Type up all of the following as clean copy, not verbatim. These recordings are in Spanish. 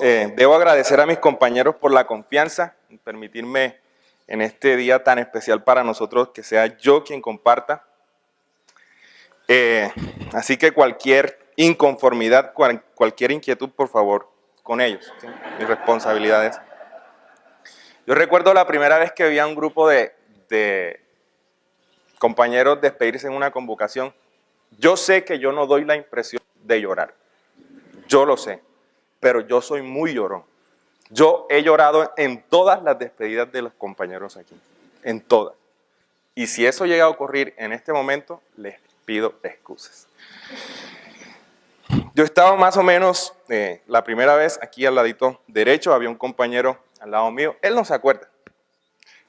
debo agradecer a mis compañeros por la confianza en permitirme en este día tan especial para nosotros que sea yo quien comparta. Así que cualquier inconformidad, cualquier inquietud, por favor, con ellos, ¿sí? Mis responsabilidades. Yo recuerdo la primera vez que vi a un grupo de compañeros despedirse en una convocación. Yo sé que yo no doy la impresión de llorar. Yo lo sé, pero yo soy muy llorón. Yo he llorado en todas las despedidas de los compañeros aquí, en todas. Y si eso llega a ocurrir en este momento, les pido excusas. Yo estaba más o menos, la primera vez aquí al ladito derecho, había un compañero al lado mío, él no se acuerda,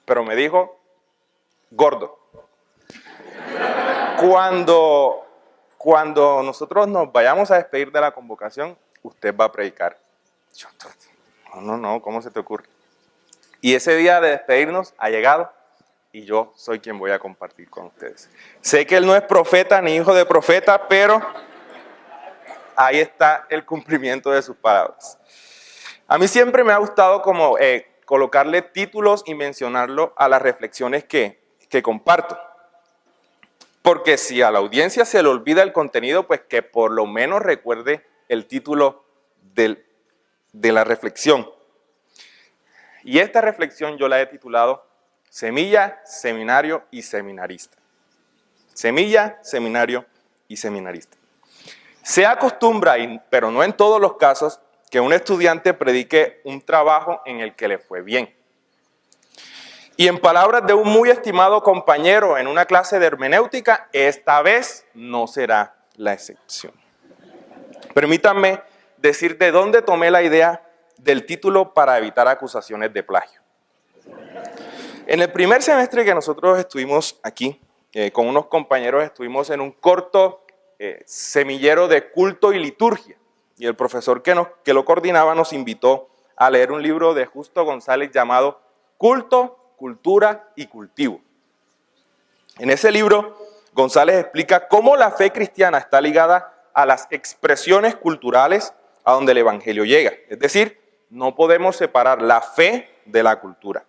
pero me dijo, gordo. Cuando nosotros nos vayamos a despedir de la convocación, usted va a predicar. Yo, no, ¿cómo se te ocurre? Y ese día de despedirnos ha llegado y yo soy quien voy a compartir con ustedes. Sé que él no es profeta ni hijo de profeta, pero ahí está el cumplimiento de sus palabras. A mí siempre me ha gustado como colocarle títulos y mencionarlo a las reflexiones que comparto. Porque si a la audiencia se le olvida el contenido, pues que por lo menos recuerde el título de la reflexión. Y esta reflexión yo la he titulado Semilla, Seminario y Seminarista. Semilla, Seminario y Seminarista. Se acostumbra, pero no en todos los casos, que un estudiante predique un trabajo en el que le fue bien. Y en palabras de un muy estimado compañero en una clase de hermenéutica, esta vez no será la excepción. Permítanme decir de dónde tomé la idea del título para evitar acusaciones de plagio. En el primer semestre que nosotros estuvimos aquí, con unos compañeros estuvimos en un corto semillero de culto y liturgia. Y el profesor que lo coordinaba nos invitó a leer un libro de Justo González llamado Culto, Cultura y Cultivo. En ese libro, González explica cómo la fe cristiana está ligada a las expresiones culturales a donde el evangelio llega. Es decir, no podemos separar la fe de la cultura.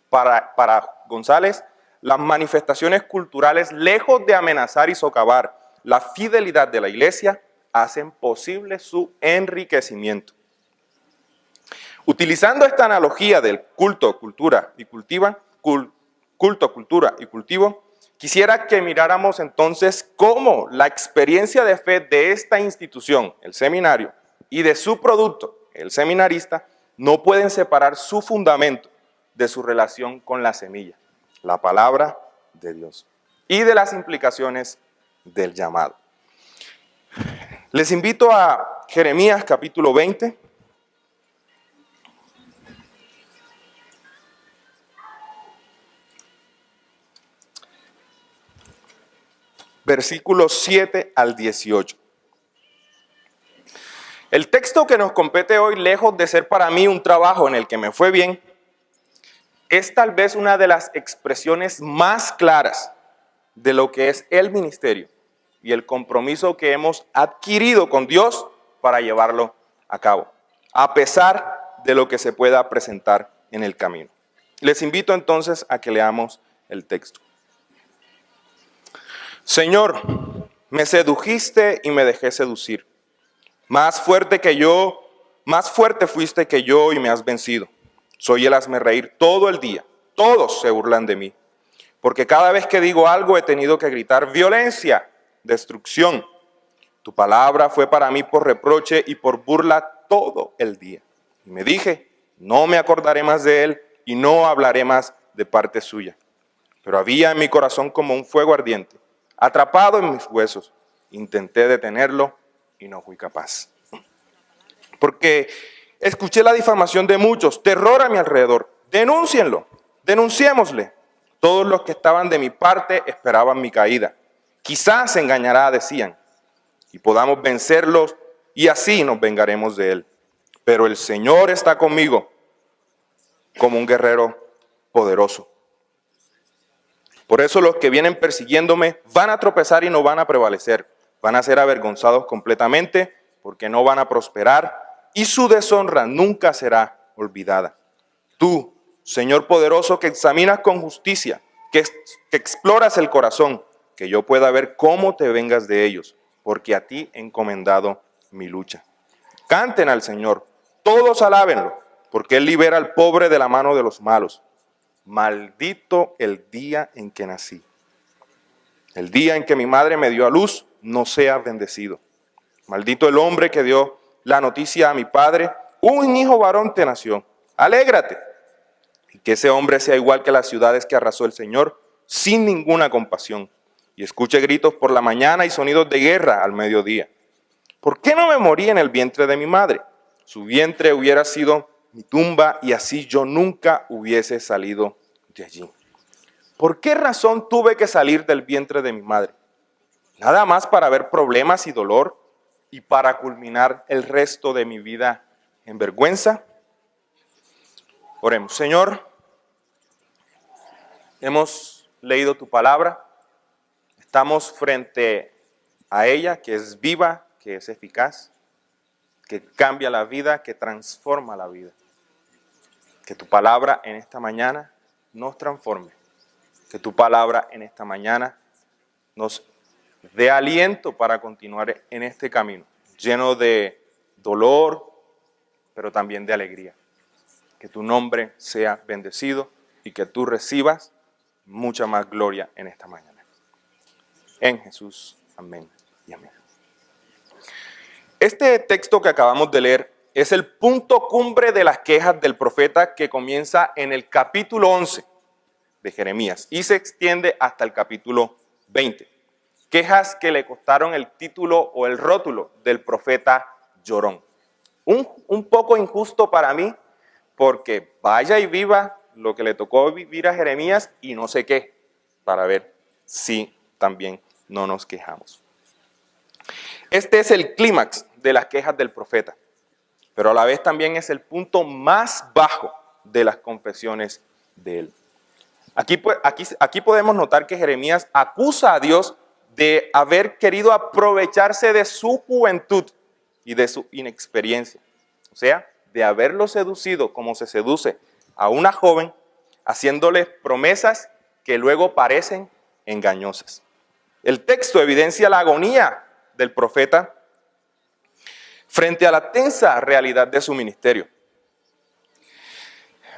Para González, las manifestaciones culturales, lejos de amenazar y socavar la fidelidad de la iglesia, hacen posible su enriquecimiento. Utilizando esta analogía del culto, cultura y cultivo, quisiera que miráramos entonces cómo la experiencia de fe de esta institución, el seminario, y de su producto, el seminarista, no pueden separar su fundamento de su relación con la semilla, la palabra de Dios, y de las implicaciones del llamado. Les invito a Jeremías capítulo 20. Versículos 7 al 18. El texto que nos compete hoy, lejos de ser para mí un trabajo en el que me fue bien, es tal vez una de las expresiones más claras de lo que es el ministerio y el compromiso que hemos adquirido con Dios para llevarlo a cabo, a pesar de lo que se pueda presentar en el camino. Les invito entonces a que leamos el texto. Señor, me sedujiste y me dejé seducir. Más fuerte fuiste que yo y me has vencido. Soy el hazmerreír todo el día. Todos se burlan de mí. Porque cada vez que digo algo he tenido que gritar violencia, destrucción. Tu palabra fue para mí por reproche y por burla todo el día. Y me dije, no me acordaré más de él y no hablaré más de parte suya. Pero había en mi corazón como un fuego ardiente, atrapado en mis huesos. Intenté detenerlo y no fui capaz. Porque escuché la difamación de muchos, terror a mi alrededor. Denúncienlo, denunciémosle. Todos los que estaban de mi parte esperaban mi caída. Quizás se engañará, decían, y podamos vencerlos y así nos vengaremos de él. Pero el Señor está conmigo como un guerrero poderoso. Por eso los que vienen persiguiéndome van a tropezar y no van a prevalecer. Van a ser avergonzados completamente porque no van a prosperar y su deshonra nunca será olvidada. Tú, Señor poderoso, que examinas con justicia, que exploras el corazón, que yo pueda ver cómo te vengas de ellos, porque a ti he encomendado mi lucha. Canten al Señor, todos alábenlo, porque Él libera al pobre de la mano de los malos. Maldito el día en que nací. El día en que mi madre me dio a luz, no sea bendecido. Maldito el hombre que dio la noticia a mi padre, un hijo varón te nació. Alégrate. Y que ese hombre sea igual que las ciudades que arrasó el Señor, sin ninguna compasión. Y escuche gritos por la mañana y sonidos de guerra al mediodía. ¿Por qué no me morí en el vientre de mi madre? Su vientre hubiera sido mi tumba y así yo nunca hubiese salido de allí. ¿Por qué razón tuve que salir del vientre de mi madre? Nada más para ver problemas y dolor y para culminar el resto de mi vida en vergüenza. Oremos. Señor, hemos leído tu palabra, estamos frente a ella que es viva, que es eficaz, que cambia la vida, que transforma la vida. Que tu palabra en esta mañana nos transforme. Que tu palabra en esta mañana nos dé aliento para continuar en este camino, lleno de dolor, pero también de alegría. Que tu nombre sea bendecido y que tú recibas mucha más gloria en esta mañana. En Jesús, amén y amén. Este texto que acabamos de leer es el punto cumbre de las quejas del profeta que comienza en el capítulo 11 de Jeremías y se extiende hasta el capítulo 20. Quejas que le costaron el título o el rótulo del profeta llorón. Un poco injusto para mí, porque vaya y viva lo que le tocó vivir a Jeremías y no sé qué, para ver si también no nos quejamos. Este es el clímax de las quejas del profeta, pero a la vez también es el punto más bajo de las confesiones de él. Aquí podemos notar que Jeremías acusa a Dios de haber querido aprovecharse de su juventud y de su inexperiencia. O sea, de haberlo seducido como se seduce a una joven, haciéndole promesas que luego parecen engañosas. El texto evidencia la agonía del profeta frente a la tensa realidad de su ministerio,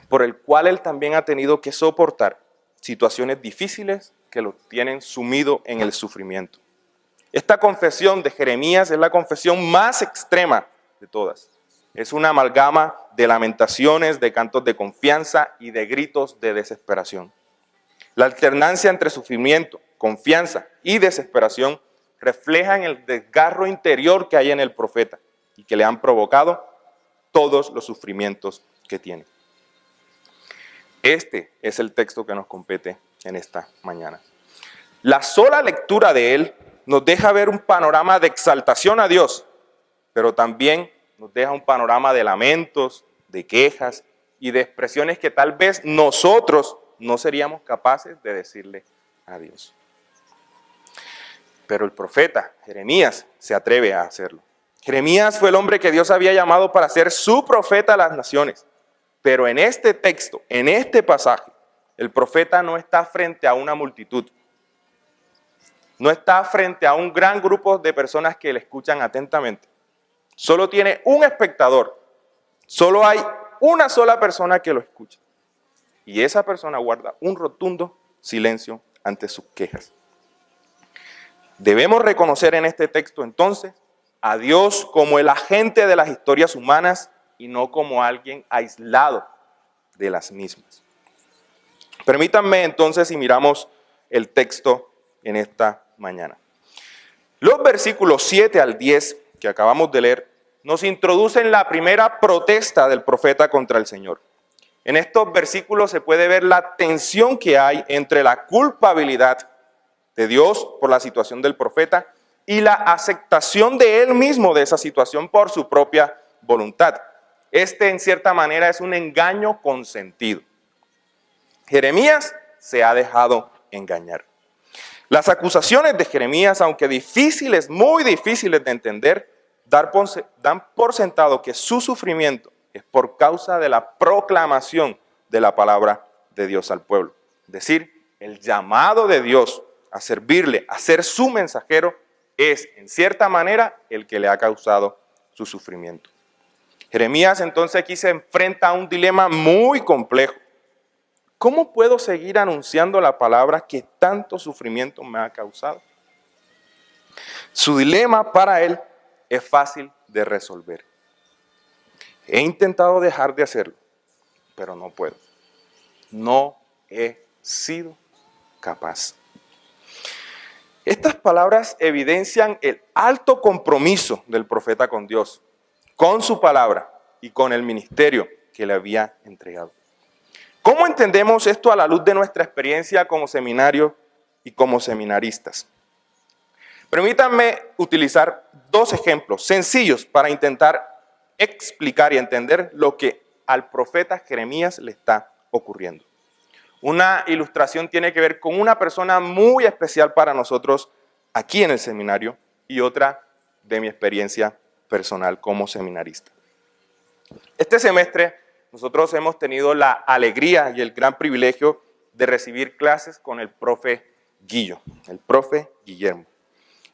por el cual él también ha tenido que soportar situaciones difíciles que lo tienen sumido en el sufrimiento. Esta confesión de Jeremías es la confesión más extrema de todas. Es una amalgama de lamentaciones, de cantos de confianza y de gritos de desesperación. La alternancia entre sufrimiento, confianza y desesperación reflejan el desgarro interior que hay en el profeta y que le han provocado todos los sufrimientos que tiene. Este es el texto que nos compete en esta mañana. La sola lectura de él nos deja ver un panorama de exaltación a Dios, pero también nos deja un panorama de lamentos, de quejas y de expresiones que tal vez nosotros no seríamos capaces de decirle a Dios. Pero el profeta Jeremías se atreve a hacerlo. Jeremías fue el hombre que Dios había llamado para ser su profeta a las naciones. Pero en este texto, en este pasaje, el profeta no está frente a una multitud. No está frente a un gran grupo de personas que le escuchan atentamente. Solo tiene un espectador. Solo hay una sola persona que lo escucha. Y esa persona guarda un rotundo silencio ante sus quejas. Debemos reconocer en este texto entonces a Dios como el agente de las historias humanas y no como alguien aislado de las mismas. Permítanme entonces y miramos el texto en esta mañana. Los versículos 7 al 10 que acabamos de leer nos introducen la primera protesta del profeta contra el Señor. En estos versículos se puede ver la tensión que hay entre la culpabilidad de Dios por la situación del profeta y la aceptación de él mismo de esa situación por su propia voluntad. Este, en cierta manera, es un engaño consentido. Jeremías se ha dejado engañar. Las acusaciones de Jeremías, aunque difíciles, muy difíciles de entender, dan por sentado que su sufrimiento es por causa de la proclamación de la palabra de Dios al pueblo. Es decir, el llamado de Dios a servirle, a ser su mensajero, es en cierta manera el que le ha causado su sufrimiento. Jeremías entonces aquí se enfrenta a un dilema muy complejo. ¿Cómo puedo seguir anunciando la palabra que tanto sufrimiento me ha causado? Su dilema para él es fácil de resolver. He intentado dejar de hacerlo, pero no puedo. No he sido capaz. Estas palabras evidencian el alto compromiso del profeta con Dios, con su palabra y con el ministerio que le había entregado. ¿Cómo entendemos esto a la luz de nuestra experiencia como seminario y como seminaristas? Permítanme utilizar dos ejemplos sencillos para intentar explicar y entender lo que al profeta Jeremías le está ocurriendo. Una ilustración tiene que ver con una persona muy especial para nosotros aquí en el seminario y otra de mi experiencia personal como seminarista. Este semestre nosotros hemos tenido la alegría y el gran privilegio de recibir clases con el profe Guillermo.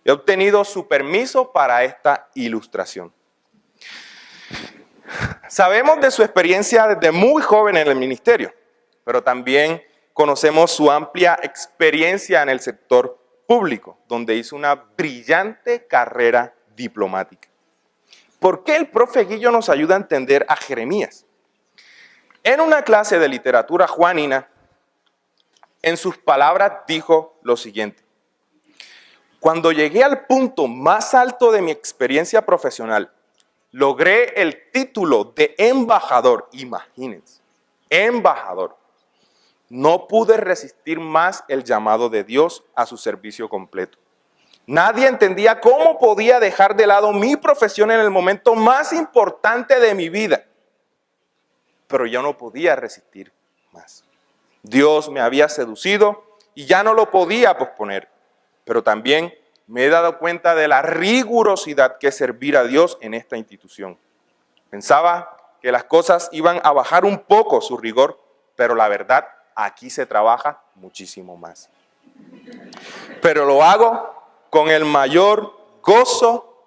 He obtenido su permiso para esta ilustración. Sabemos de su experiencia desde muy joven en el ministerio, pero también conocemos su amplia experiencia en el sector público, donde hizo una brillante carrera diplomática. ¿Por qué el profe Guillo nos ayuda a entender a Jeremías? En una clase de literatura juanina, en sus palabras dijo lo siguiente: cuando llegué al punto más alto de mi experiencia profesional, logré el título de embajador, imagínense, embajador. No pude resistir más el llamado de Dios a su servicio completo. Nadie entendía cómo podía dejar de lado mi profesión en el momento más importante de mi vida. Pero yo no podía resistir más. Dios me había seducido y ya no lo podía posponer. Pero también me he dado cuenta de la rigurosidad que es servir a Dios en esta institución. Pensaba que las cosas iban a bajar un poco su rigor, pero la verdad, aquí se trabaja muchísimo más. Pero lo hago con el mayor gozo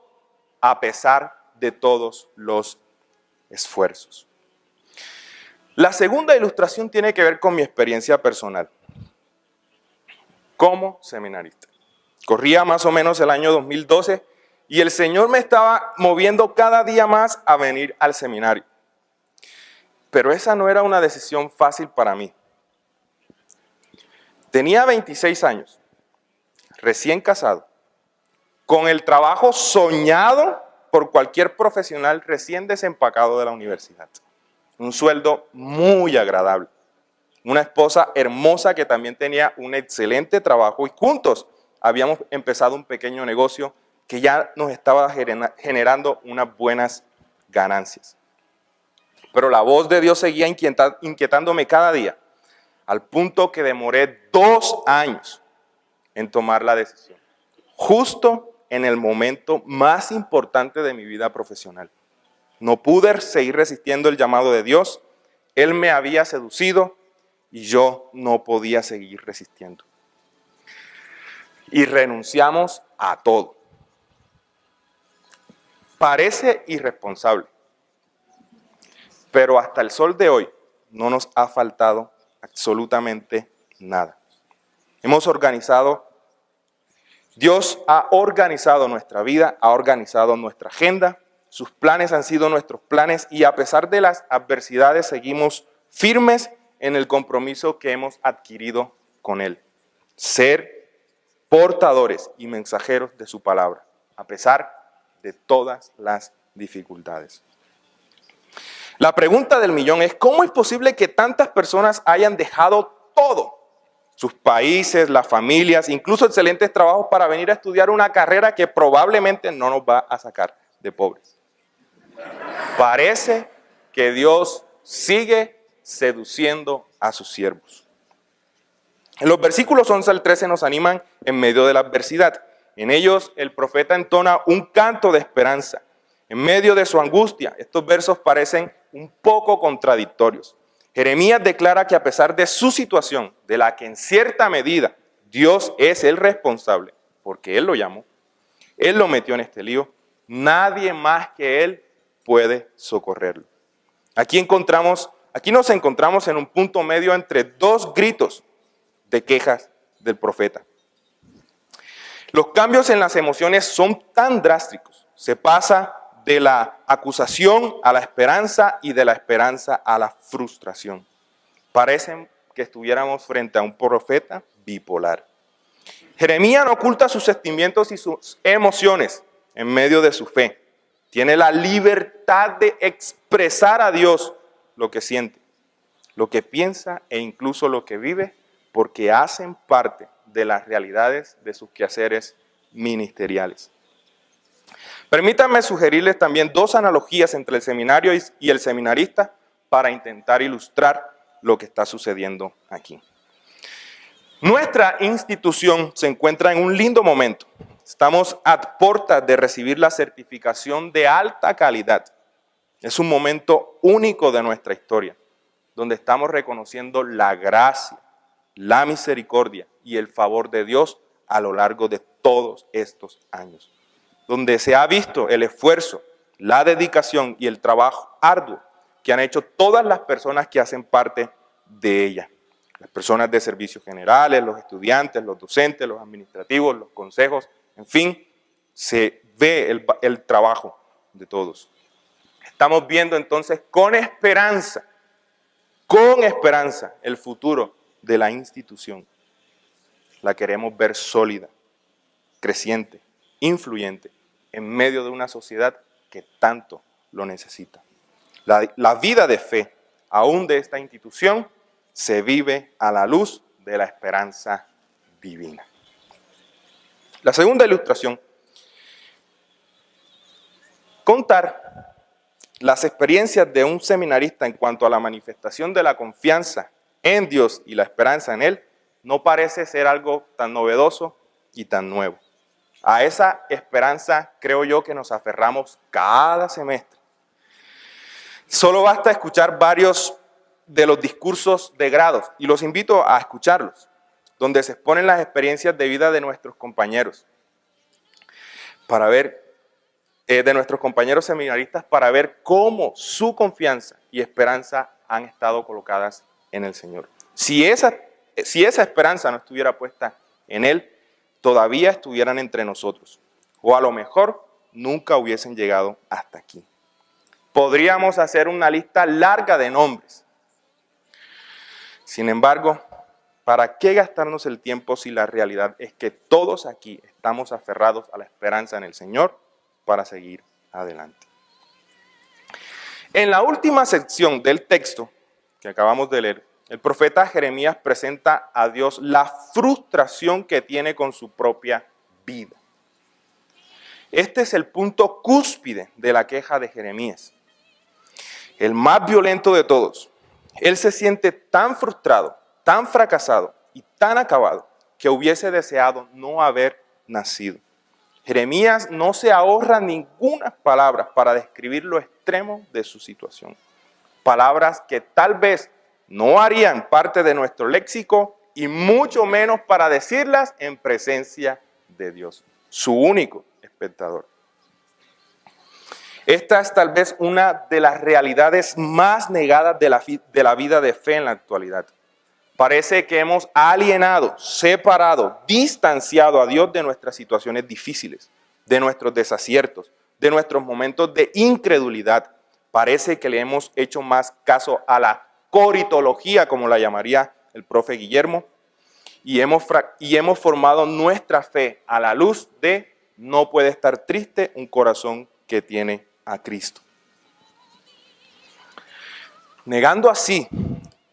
a pesar de todos los esfuerzos. La segunda ilustración tiene que ver con mi experiencia personal como seminarista. Corría más o menos el año 2012 y el Señor me estaba moviendo cada día más a venir al seminario. Pero esa no era una decisión fácil para mí. Tenía 26 años, recién casado, con el trabajo soñado por cualquier profesional recién desempacado de la universidad. Un sueldo muy agradable. Una esposa hermosa que también tenía un excelente trabajo y juntos habíamos empezado un pequeño negocio que ya nos estaba generando unas buenas ganancias. Pero la voz de Dios seguía inquietándome cada día, al punto que demoré 2 años en tomar la decisión, justo en el momento más importante de mi vida profesional. No pude seguir resistiendo el llamado de Dios. Él me había seducido y yo no podía seguir resistiendo. Y renunciamos a todo. Parece irresponsable, pero hasta el sol de hoy no nos ha faltado absolutamente nada. Dios ha organizado nuestra vida, ha organizado nuestra agenda, sus planes han sido nuestros planes y a pesar de las adversidades seguimos firmes en el compromiso que hemos adquirido con Él. Ser portadores y mensajeros de su palabra, a pesar de todas las dificultades. La pregunta del millón es: ¿cómo es posible que tantas personas hayan dejado todo? Sus países, las familias, incluso excelentes trabajos para venir a estudiar una carrera que probablemente no nos va a sacar de pobres. Parece que Dios sigue seduciendo a sus siervos. En los versículos 11 al 13 nos animan en medio de la adversidad. En ellos el profeta entona un canto de esperanza En medio de su angustia, estos versos parecen un poco contradictorios. Jeremías declara que a pesar de su situación, de la que en cierta medida Dios es el responsable, porque Él lo llamó, Él lo metió en este lío, nadie más que Él puede socorrerlo. Aquí nos encontramos en un punto medio entre dos gritos de quejas del profeta. Los cambios en las emociones son tan drásticos. Se pasa de la acusación a la esperanza y de la esperanza a la frustración. Parece que estuviéramos frente a un profeta bipolar. Jeremías no oculta sus sentimientos y sus emociones en medio de su fe. Tiene la libertad de expresar a Dios lo que siente, lo que piensa e incluso lo que vive, porque hacen parte de las realidades de sus quehaceres ministeriales. Permítanme sugerirles también dos analogías entre el seminario y el seminarista para intentar ilustrar lo que está sucediendo aquí. Nuestra institución se encuentra en un lindo momento. Estamos a puertas de recibir la certificación de alta calidad. Es un momento único de nuestra historia, donde estamos reconociendo la gracia, la misericordia y el favor de Dios a lo largo de todos estos años, donde se ha visto el esfuerzo, la dedicación y el trabajo arduo que han hecho todas las personas que hacen parte de ella. Las personas de servicios generales, los estudiantes, los docentes, los administrativos, los consejos, en fin, se ve el trabajo de todos. Estamos viendo entonces con esperanza, el futuro de la institución. La queremos ver sólida, creciente, influyente, en medio de una sociedad que tanto lo necesita. La vida de fe, aún de esta institución, se vive a la luz de la esperanza divina. La segunda ilustración, contar las experiencias de un seminarista en cuanto a la manifestación de la confianza en Dios y la esperanza en Él, no parece ser algo tan novedoso y tan nuevo. A esa esperanza creo yo que nos aferramos cada semestre. Solo basta escuchar varios de los discursos de grados, y los invito a escucharlos, donde se exponen las experiencias de vida de nuestros compañeros, de nuestros compañeros seminaristas, para ver cómo su confianza y esperanza han estado colocadas en el Señor. Si esa esperanza no estuviera puesta en Él, todavía estuvieran entre nosotros, o a lo mejor nunca hubiesen llegado hasta aquí. Podríamos hacer una lista larga de nombres. Sin embargo, ¿para qué gastarnos el tiempo si la realidad es que todos aquí estamos aferrados a la esperanza en el Señor para seguir adelante? En la última sección del texto que acabamos de leer, el profeta Jeremías presenta a Dios la frustración que tiene con su propia vida. Este es el punto cúspide de la queja de Jeremías, el más violento de todos. Él se siente tan frustrado, tan fracasado y tan acabado que hubiese deseado no haber nacido. Jeremías no se ahorra ninguna palabra para describir lo extremo de su situación. Palabras que tal vez no harían parte de nuestro léxico y mucho menos para decirlas en presencia de Dios, su único espectador. Esta es tal vez una de las realidades más negadas de la vida de fe en la actualidad. Parece que hemos alienado, separado, distanciado a Dios de nuestras situaciones difíciles, de nuestros desaciertos, de nuestros momentos de incredulidad. Parece que le hemos hecho más caso a la coritología, como la llamaría el profe Guillermo, y hemos formado nuestra fe a la luz de no puede estar triste un corazón que tiene a Cristo. Negando así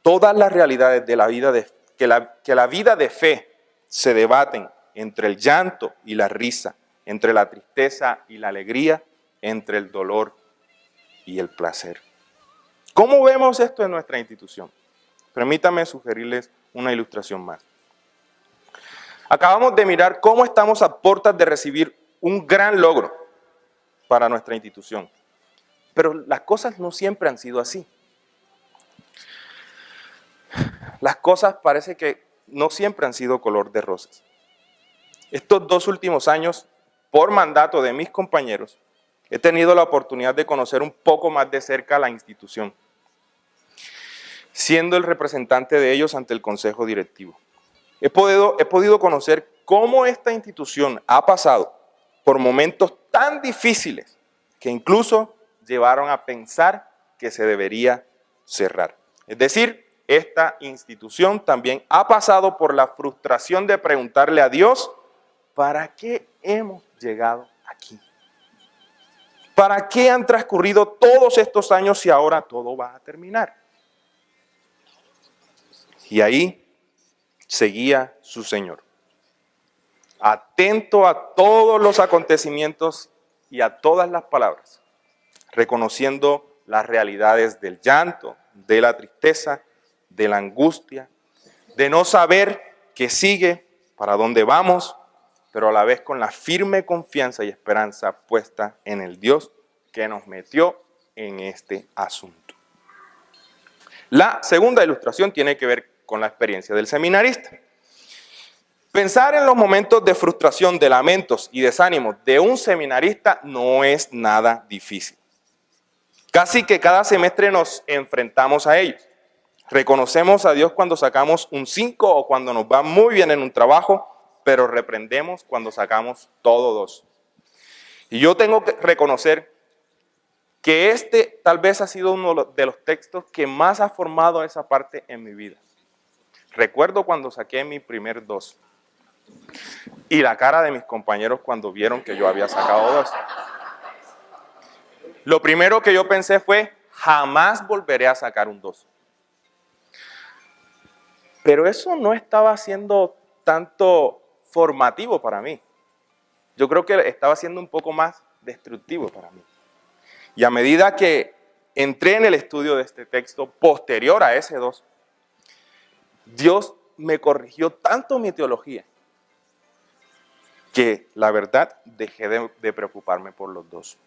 todas las realidades de la vida que la vida de fe se debaten entre el llanto y la risa, entre la tristeza y la alegría, entre el dolor y el placer. ¿Cómo vemos esto en nuestra institución? Permítanme sugerirles una ilustración más. Acabamos de mirar cómo estamos a puertas de recibir un gran logro para nuestra institución. Pero las cosas no siempre han sido así. Las cosas parece que no siempre han sido color de rosas. Estos 2 últimos años, por mandato de mis compañeros, he tenido la oportunidad de conocer un poco más de cerca la institución, siendo el representante de ellos ante el consejo directivo. He podido conocer cómo esta institución ha pasado por momentos tan difíciles que incluso llevaron a pensar que se debería cerrar. Es decir, esta institución también ha pasado por la frustración de preguntarle a Dios, ¿para qué hemos llegado aquí? ¿Para qué han transcurrido todos estos años y ahora todo va a terminar? Y ahí seguía su Señor, atento a todos los acontecimientos y a todas las palabras, reconociendo las realidades del llanto, de la tristeza, de la angustia, de no saber qué sigue, para dónde vamos, pero a la vez con la firme confianza y esperanza puesta en el Dios que nos metió en este asunto. La segunda ilustración tiene que ver con la experiencia del seminarista. Pensar en los momentos de frustración, de lamentos y desánimos de un seminarista no es nada difícil. Casi que cada semestre nos enfrentamos a ellos. Reconocemos a Dios cuando sacamos un 5 o cuando nos va muy bien en un trabajo, pero reprendemos cuando sacamos todo 2. Y yo tengo que reconocer que este tal vez ha sido uno de los textos que más ha formado esa parte en mi vida. Recuerdo cuando saqué mi primer 2 y la cara de mis compañeros cuando vieron que yo había sacado 2. Lo primero que yo pensé fue, jamás volveré a sacar un 2. Pero eso no estaba siendo tanto formativo para mí. Yo creo que estaba siendo un poco más destructivo para mí. Y a medida que entré en el estudio de este texto posterior a ese 2, Dios me corrigió tanto mi teología que la verdad dejé de preocuparme por los 2.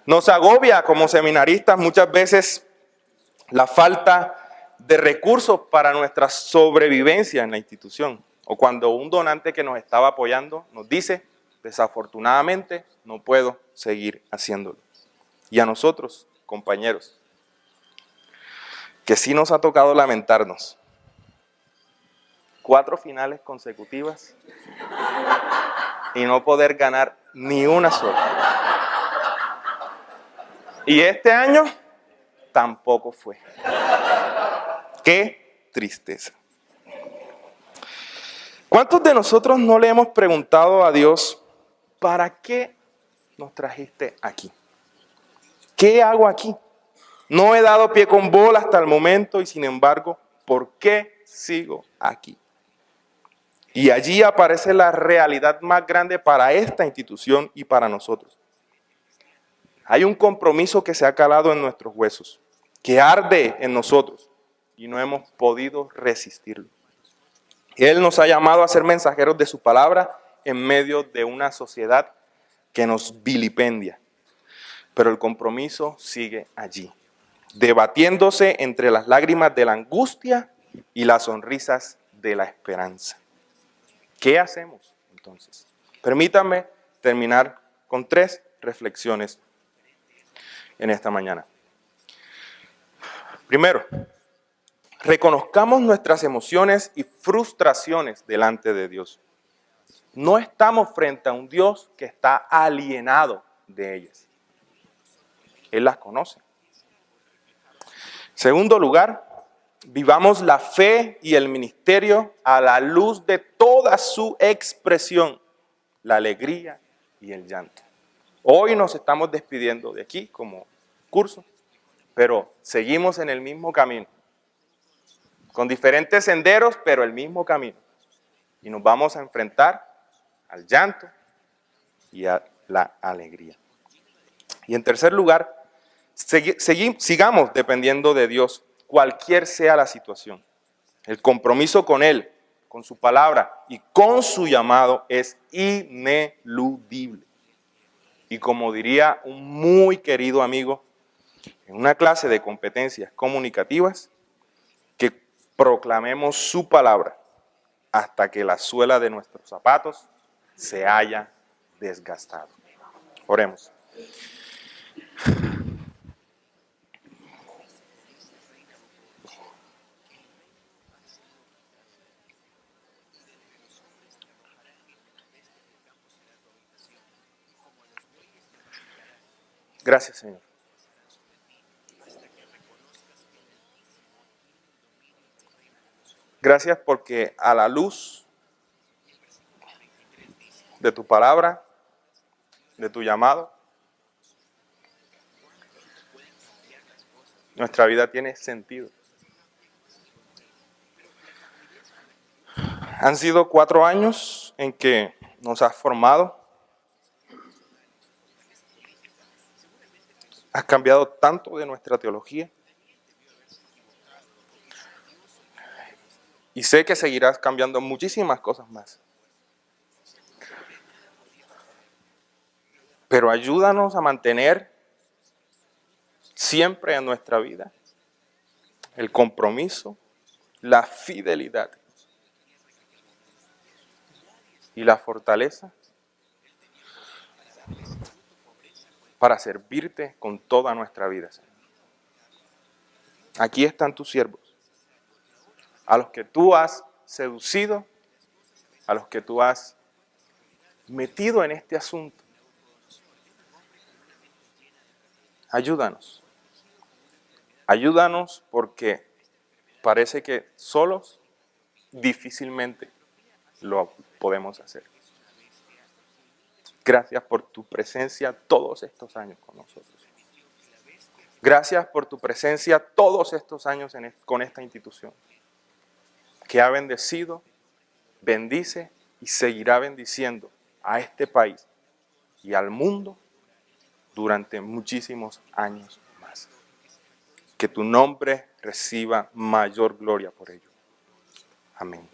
Nos agobia como seminaristas muchas veces la falta de recursos para nuestra sobrevivencia en la institución. O cuando un donante que nos estaba apoyando nos dice, desafortunadamente no puedo seguir haciéndolo. Y a nosotros, compañeros, que sí nos ha tocado lamentarnos. 4 finales consecutivas y no poder ganar ni una sola. Y este año tampoco fue. ¡Qué tristeza! ¿Cuántos de nosotros no le hemos preguntado a Dios, ¿para qué nos trajiste aquí? ¿Qué hago aquí? No he dado pie con bola hasta el momento y sin embargo, ¿por qué sigo aquí? Y allí aparece la realidad más grande para esta institución y para nosotros. Hay un compromiso que se ha calado en nuestros huesos, que arde en nosotros y no hemos podido resistirlo. Él nos ha llamado a ser mensajeros de su palabra en medio de una sociedad que nos vilipendia. Pero el compromiso sigue allí, debatiéndose entre las lágrimas de la angustia y las sonrisas de la esperanza. ¿Qué hacemos entonces? Permítanme terminar con 3 reflexiones en esta mañana. Primero, reconozcamos nuestras emociones y frustraciones delante de Dios. No estamos frente a un Dios que está alienado de ellas. Él las conoce. Segundo lugar, vivamos la fe y el ministerio a la luz de toda su expresión, la alegría y el llanto. Hoy nos estamos despidiendo de aquí como curso, pero seguimos en el mismo camino, con diferentes senderos, pero el mismo camino. Y nos vamos a enfrentar al llanto y a la alegría. Y en tercer lugar, sigamos dependiendo de Dios, cualquier sea la situación. El compromiso con Él con su palabra y con su llamado es ineludible. Y como diría un muy querido amigo, en una clase de competencias comunicativas, que proclamemos su palabra hasta que la suela de nuestros zapatos se haya desgastado. Oremos. Gracias, Señor. Gracias porque a la luz de tu palabra, de tu llamado, nuestra vida tiene sentido. Han sido 4 años en que nos has formado. Has cambiado tanto de nuestra teología. Y sé que seguirás cambiando muchísimas cosas más. Pero ayúdanos a mantener siempre en nuestra vida el compromiso, la fidelidad y la fortaleza para servirte con toda nuestra vida, Señor. Aquí están tus siervos, a los que tú has seducido, a los que tú has metido en este asunto. Ayúdanos. Ayúdanos porque parece que solos difícilmente lo podemos hacer. Gracias por tu presencia todos estos años con nosotros. Gracias por tu presencia todos estos años con esta institución, que ha bendecido, bendice y seguirá bendiciendo a este país y al mundo durante muchísimos años más. Que tu nombre reciba mayor gloria por ello. Amén.